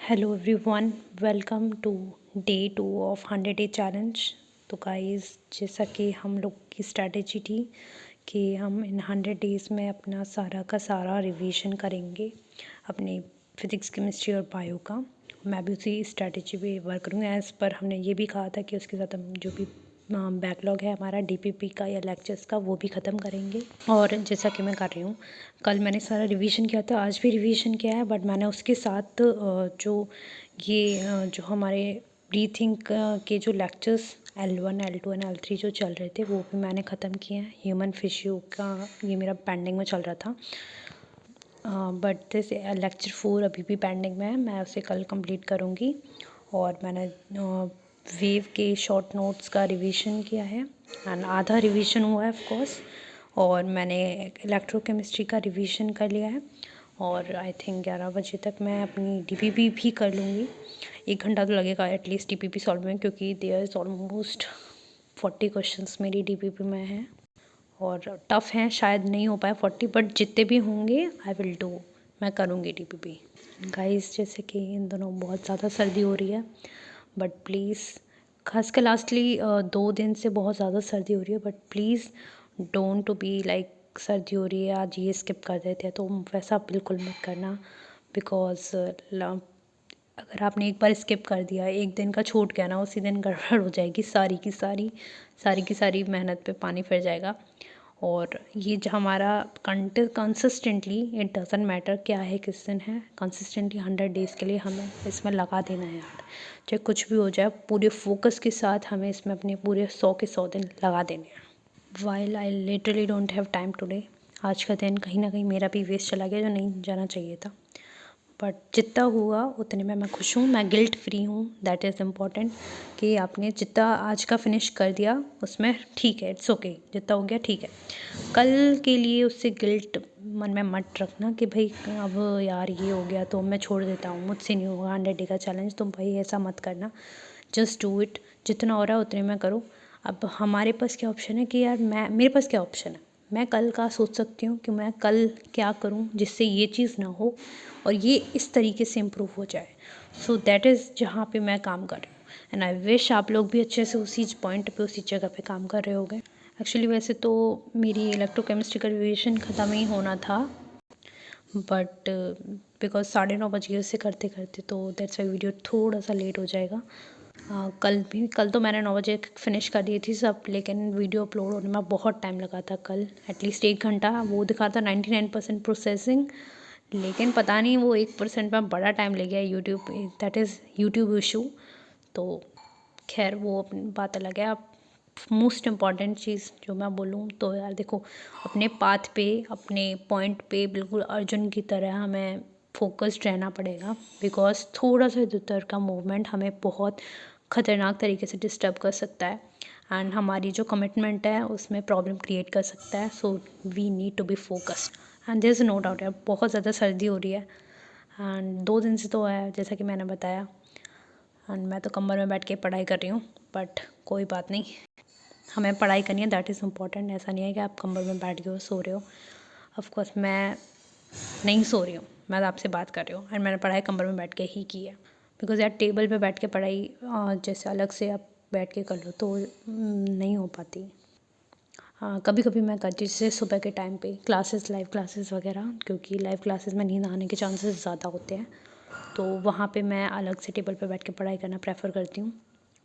Hello everyone, welcome to day 2 of 100 day challenge. तो guys, जैसा कि हम लोग की स्ट्रैटेजी थी कि हम इन 100 डेज़ में अपना सारा का सारा रिवीजन करेंगे अपने फिज़िक्स, केमिस्ट्री और बायो का। मैं भी उसी स्ट्रैटेजी पे वर्क करूँगी। एज़ पर हमने ये भी कहा था कि उसके साथ हम जो भी बैकलॉग है हमारा डीपीपी का या लेक्चर्स का, वो भी ख़त्म करेंगे। और जैसा कि मैं कर रही हूँ, कल मैंने सारा रिवीजन किया था, आज भी रिवीजन किया है, बट मैंने उसके साथ जो हमारे ब्रीथिंग के जो lectures L1, L2 and L3 जो चल रहे थे, वो भी मैंने ख़त्म किए हैं। ह्यूमन फिशियो का ये मेरा पेंडिंग में चल रहा था, बट दिस लेक्चर 4 अभी भी पेंडिंग में है। मैं उसे कल कंप्लीट करूँगी। और मैंने वेव के शॉर्ट नोट्स का रिवीजन किया है एंड आधा रिवीजन हुआ है ऑफ कोर्स। और मैंने इलेक्ट्रोकेमिस्ट्री का रिवीजन कर लिया है। और आई थिंक 11 बजे तक मैं अपनी डीपीपी भी कर लूँगी। 1 घंटा तो लगेगा एटलीस्ट डीपीपी सॉल्व में, क्योंकि देयर इज़ ऑलमोस्ट 40 क्वेश्चंस मेरी डीपीपी में हैं और टफ़ हैं। शायद नहीं हो पाए 40, बट जितने भी होंगे आई विल डू, मैं करूँगी डीपीपी। गाइस, जैसे कि इन दोनों बहुत ज़्यादा सर्दी हो रही है, बट प्लीज़, खासकर लास्टली 2 दिन से बहुत ज़्यादा सर्दी हो रही है, but please don't to be like सर्दी हो रही है आज ये स्किप कर देते हैं, तो वैसा बिल्कुल मत करना। बिकॉज अगर आपने एक बार स्किप कर दिया, एक दिन का छूट गया ना, उसी दिन गड़बड़ हो जाएगी, सारी मेहनत पे पानी फिर जाएगा। और ये जो हमारा कंसिस्टेंटली, इट डज़न्ट मैटर क्या है किस दिन है, कंसिस्टेंटली 100 डेज़ के लिए हमें इसमें लगा देना है यार। चाहे कुछ भी हो जाए, पूरे फोकस के साथ हमें इसमें अपने पूरे 100 के 100 दिन लगा देने हैं। While I literally don't have time today, आज का दिन कहीं ना कहीं मेरा भी वेस्ट चला गया, जो नहीं जाना चाहिए था। बट जितना हुआ उतने में मैं खुश हूँ, मैं गिल्ट फ्री हूँ। दैट इज़ इम्पॉर्टेंट कि आपने जितना आज का फिनिश कर दिया उसमें ठीक है, इट्स ओके, जितना हो गया ठीक है। कल के लिए उससे गिल्ट मन में मत रखना कि भाई अब यार ये हो गया तो मैं छोड़ देता हूँ, मुझसे नहीं होगा 100 डे का चैलेंज। तो भाई ऐसा मत करना, जस्ट डू इट। जितना हो रहा है उतने में करो। अब हमारे पास क्या ऑप्शन है कि यार मेरे पास क्या ऑप्शन है, मैं कल का सोच सकती हूँ कि मैं कल क्या करूँ जिससे ये चीज़ ना हो और ये इस तरीके से इम्प्रूव हो जाए। सो दैट इज़ जहाँ पे मैं काम कर रही हूँ। एंड आई विश आप लोग भी अच्छे से उसी पॉइंट पे, उसी जगह पे काम कर रहे होंगे। एक्चुअली वैसे तो मेरी इलेक्ट्रोकेमिस्ट्री का रिविजन ख़त्म ही होना था, बट बिकॉज 9:30 बज गए उससे करते करते, तो दैट्स वाई वीडियो थोड़ा सा लेट हो जाएगा। कल तो मैंने 9 बजे फिनिश कर दी थी सब, लेकिन वीडियो अपलोड होने में बहुत टाइम लगा था। कल एटलीस्ट 1 घंटा वो दिखा था 99% प्रोसेसिंग, लेकिन पता नहीं वो 1% में बड़ा टाइम ले गया YouTube, that is YouTube issue. तो खैर वो अपनी बात अलग है। अब मोस्ट इम्पॉर्टेंट चीज़ जो मैं बोलूँ तो यार देखो, अपने पाथ पे, अपने पॉइंट पे बिल्कुल अर्जुन की तरह हमें फोकस्ड रहना पड़ेगा। बिकॉज थोड़ा सा इधर उधर का मूवमेंट हमें बहुत ख़तरनाक तरीके से डिस्टर्ब कर सकता है एंड हमारी जो कमिटमेंट है उसमें प्रॉब्लम क्रिएट कर सकता है। So we need to be focused and there is no doubt यार, बहुत ज़्यादा सर्दी हो रही है एंड 2 दिन से तो है जैसा कि मैंने बताया। एंड मैं तो कमर में बैठ के पढ़ाई कर रही हूँ, बट कोई बात नहीं, हमें पढ़ाई करनी है, दैट इज़ इम्पॉर्टेंट। ऐसा नहीं है कि आप कमर में बैठ के सो रहे हो। ऑफकोर्स मैं नहीं सो रही हूँ, मैं आपसे बात कर रही हूँ एंड मैंने पढ़ाई कमर में बैठ के ही की है। बिकॉज़ यार टेबल पे बैठ के पढ़ाई जैसे अलग से आप बैठ के कर लो तो नहीं हो पाती। हाँ, कभी कभी मैं करती हूँ, जैसे सुबह के टाइम पे क्लासेस, लाइव क्लासेस वगैरह, क्योंकि लाइव क्लासेस में नींद आने के चांसेस ज़्यादा होते हैं, तो वहाँ पे मैं अलग से टेबल पे बैठ के पढ़ाई करना प्रेफर करती हूँ।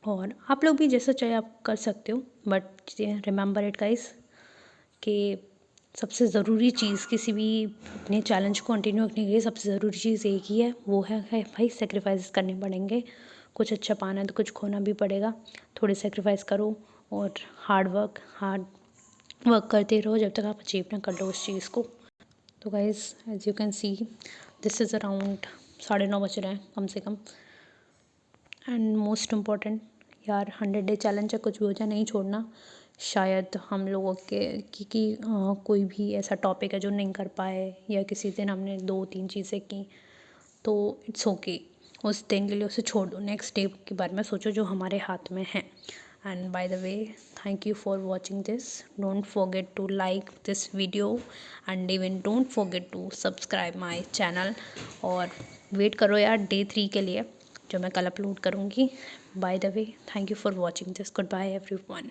और आप लोग भी जैसा चाहे आप कर सकते हो, बट रिमेंबर इट गाइस कि सबसे ज़रूरी चीज़ किसी भी अपने चैलेंज को कंटिन्यू रखने के लिए सबसे ज़रूरी चीज़ एक ही है, वो है भाई सेक्रीफाइस करने पड़ेंगे। कुछ अच्छा पाना है तो कुछ खोना भी पड़ेगा। थोड़े सेक्रीफाइस करो और हार्ड वर्क करते रहो जब तक आप अचीव ना कर लो उस चीज़ को। तो guys, as you can see, this is around 9:30 बज रहे हैं कम से कम। एंड मोस्ट इम्पॉर्टेंट यार, 100 डे चैलेंज है, कुछ भी हो जाए नहीं छोड़ना। शायद हम लोगों के कि कोई भी ऐसा टॉपिक है जो नहीं कर पाए, या किसी दिन हमने 2-3 चीज़ें की, तो इट्स ओके, उस दिन के लिए उसे छोड़ दो। नेक्स्ट डे के बारे में सोचो जो हमारे हाथ में है। And by the way, thank you for watching this. Don't forget to like this video and even don't forget to subscribe my channel. और वेट करो यार डे 3 के लिए जो मैं कल अपलोड करूँगी। By the way, thank you for watching this. Goodbye everyone.